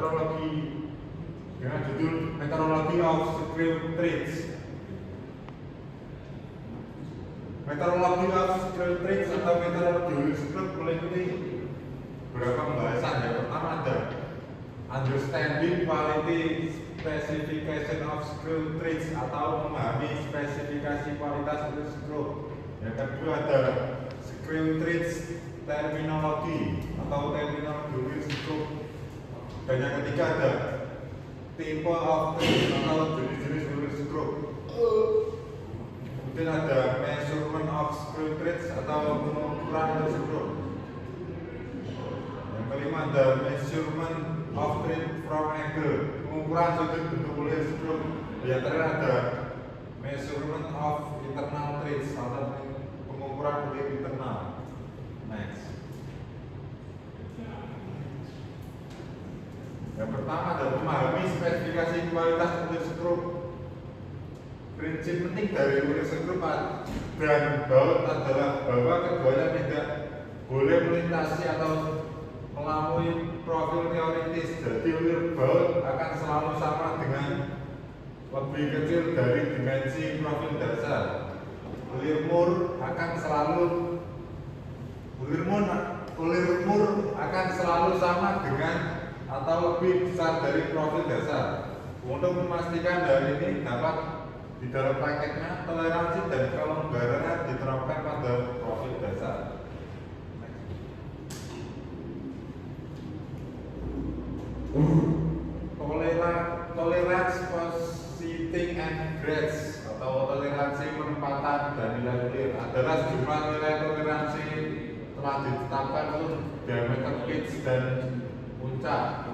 meteorologi dengan judul Meteorology of Screw Threads. Meteorology of Screw Threads atau meteorologi ulir skru meliputi beberapa pembahasan. Yang pertama ada Understanding Quality Specification of Screw Threads atau memahami spesifikasi kualitas ulir skru. Yang kedua ada Screw Threads Terminology atau terminologi ulir skru. Dan yang ketiga ada Type of threads atau jenis-jenis ulir skru. Kemudian ada Measurement of Screw Threads atau pengukuran ulir skru. Yang kelima ada Measurement of thread from angle, pengukuran sudut bentuk ulir skru. Yang terakhir ada Measurement of internal threads atau pengukuran ulir internal. Next. Yang pertama adalah memahami spesifikasi kualitas ulir skru. Prinsip penting dari ulir skru dan baut adalah bahwa keduanya tidak boleh melintasi atau melampaui profil teoritis. Jadi ulir baut akan selalu sama dengan lebih kecil dari dimensi profil dasar. Ulir mur akan selalu sama dengan atau lebih besar dari profil dasar. Untuk memastikan hal ini dapat di dalam prakteknya, toleransi dan kelonggaran diterapkan pada profil dasar. Toleransi positing and grades atau toleransi penempatan dan nilai ulir adalah sejumlah nilai toleransi telah ditetapkan untuk diameter pitch dan puncak.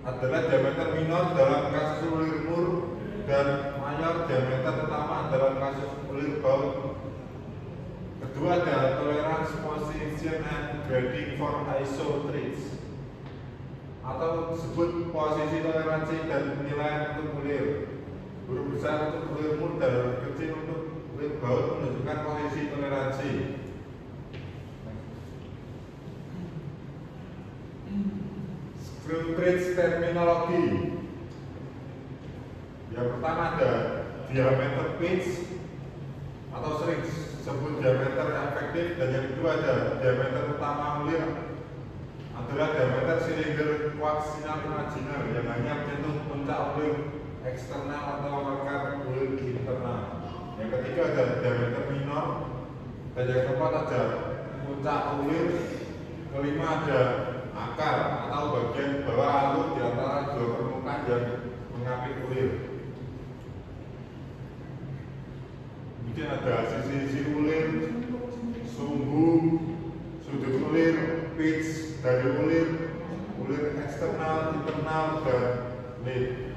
Adalah diameter minor dalam kasus ulir mur dan mayor diameter utama dalam kasus ulir baut. Kedua adalah tolerance position and grading for iso threads atau disebut posisi toleransi dan penilaian untuk ulir. Huruf besar untuk ulir mur dan kecil untuk ulir baut menunjukkan posisi toleransi. Screw threads terminologi. Yang pertama ada diameter pitch atau sering disebut diameter efektif, dan yang kedua ada diameter utama ulir adalah diameter silinder quartz sinar imajiner yang hanya menyentuh puncak ulir eksternal atau akar ulir internal. Yang ketiga ada diameter minor, dan yang keempat ada puncak ulir. Kelima ada akar atau bagian bawah alur di antara dua permukaan yang mengapit ulir. Kemudian ada sisi ulir, sumbu, sudut ulir, pitch dari ulir, ulir eksternal, internal, dan lid.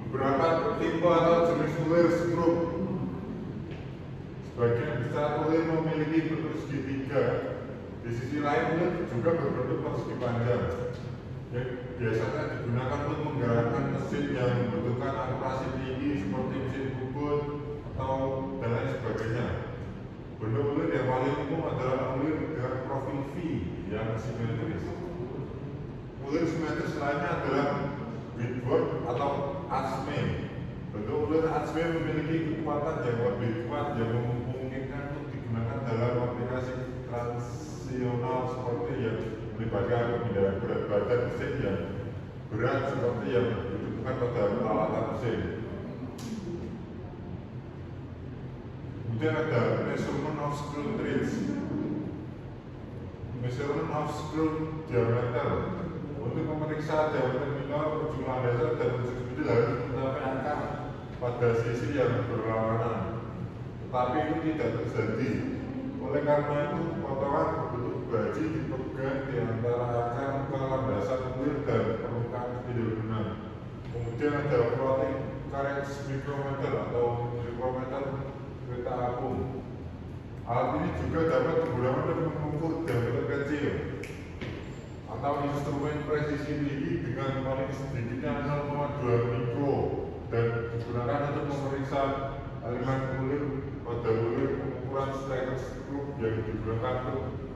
Beberapa tipe atau jenis ulir skru. Sebagian besar ulir memiliki bentuk segitiga. Di sisi lain ulir juga berbentuk persegi panjang, yang biasanya digunakan untuk menggerakkan mesin yang membutuhkan akurasi tinggi seperti mesin bubut atau dan lain sebagainya. Bentuk ulir yang paling umum adalah ulir dengan profil V yang simetris. Ulir simetris lainnya adalah whitworth atau asme. Bentuk ulir asme memiliki kekuatan yang lebih kuat yang memungkinkan untuk digunakan dalam aplikasi transisional seperti yang melibatkan pemindahan berat badan mesin yang berat seperti yang dibutuhkan pada peralatan mesin. Kemudian ada measurement of screw threads. Measurement of screw diameter. Untuk memeriksa diameter minor, ujung landasan dan ujung spidol harus mencapai angka pada sisi yang berlawanan. Tetapi itu tidak terjadi. Oleh karena itu, potongan berbentuk baji dipegang di antara akar ke landasan ulir dan permukaan spidol benang. Kemudian ada floating carriage micrometer atau micrometer kereta apung. Alat ini juga dapat digunakan untuk mengukur diameter kecil atau instrumen presisi tinggi dengan paling sedikitnya 0,2 mikro dan digunakan untuk memeriksa elemen ulir pada ulir pengukuran striker skrup yang digunakan untuk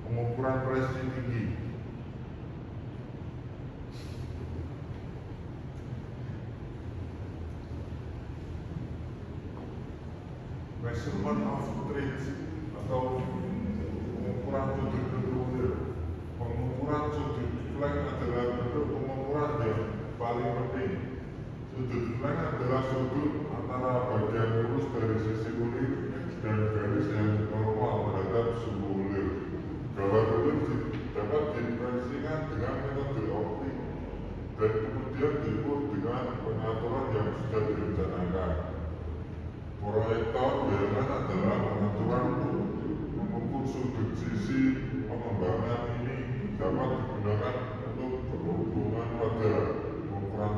pengukuran presi tinggi. Measurement of trees atau pengukuran sudut berbulir. Pengukuran sudut flank adalah bentuk pengukuran yang paling penting. Sudut flank adalah sudut antara bagian lurus dari sisi ulir dan garis yang normal terhadap suhu ulir. Gambar ulir dapat diproyeksikan dengan metode optik dan kemudian diukur dengan pengaturan yang sudah direncanakan. Proyektor biasanya adalah pengaturan mengukur sudut sisi. Pengembangan ini dapat digunakan untuk berhubungan pada pengukuran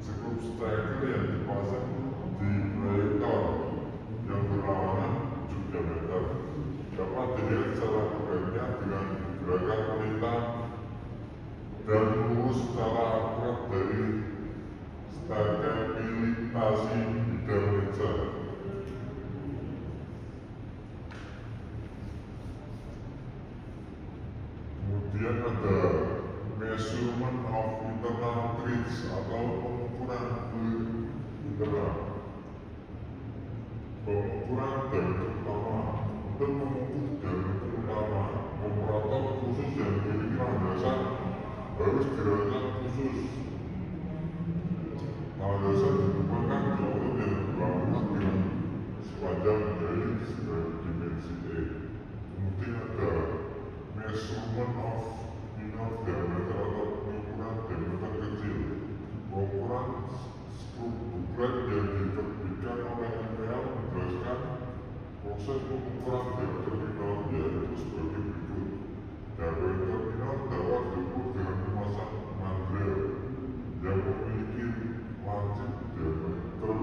skrup striker yang dipasang di proyektor yang berlawanan 7 diameter. Dapat dilihat secara kerennya dengan gerakan pelita dan lurus secara akurat dari stabilisasi bidang meja. Kemudian ada measurement of internal trees atau pengukuran internal. Pengukuran diameter utama. Untuk mengukur diameter utama, operator khusus yang memiliki landasan harus dirancang khusus. Landasan ditemukan di outlet yang berlawanan dengan sepanjang dari dimensi E. Kemudian ada measurement of minor diameter atau pengukuran diameter kecil. Pengukuran skrup buklet yang diterbitkan oleh MPL menjelaskan proses pengukuran diameter minor yaitu sebagai berikut. Diameter minor dapat diukur dengan memasang mandrel yang memiliki lancip diameter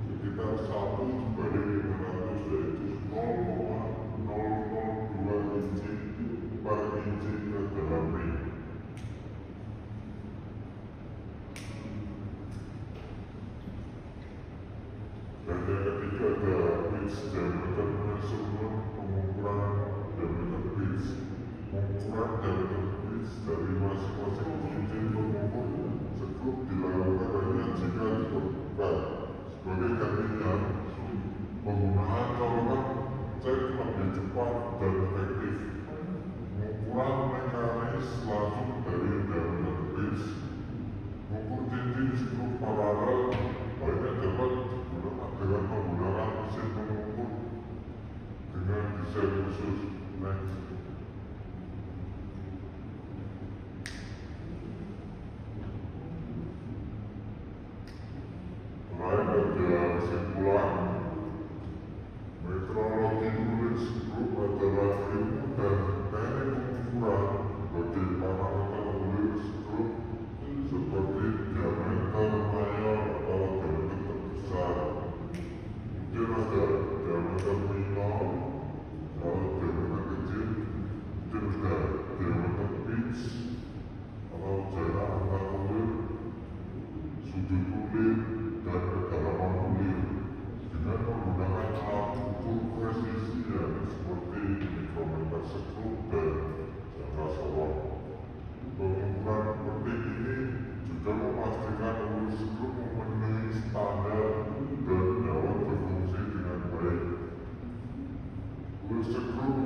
sekitar 1 dibanding 500 yaitu 0,002 inci per inci ke dalam ring. Dan yang ketiga ada pitch diameter measurement, pengukuran diameter pitch. Pengukuran diameter pitch dari masing-masing cincin pengukur skrup dilakukan hanya jika diperlukan. Sebagai gantinya, penggunaan colokan cek lebih cepat dan efektif. Pengukuran mekanis langsung dari diameter pitch. Mengukur cincin skrup paralel banyak dapat digunakan dengan menggunakan mesin pengukur dengan desain khusus. Next. Lain ada kesimpulan. Metrologi ulit skrup adalah ilmu dan teknik pengukuran bagi parameter ulit skrup seperti diameter mayor atau diameter terbesar. Kemudian ada diameter minor atau diameter kecil. Kemudian ada diameter pitch atau jarak antar ulit, sudut ulit dan kedalaman ulit dengan menggunakan alat ukur presisi yang seperti mikrometer skrup dan jangka sorot. Pengukuran penting ini juga memastikan ulit skrup memenuhi standar dan dapat berfungsi dengan baik. Ulit skrup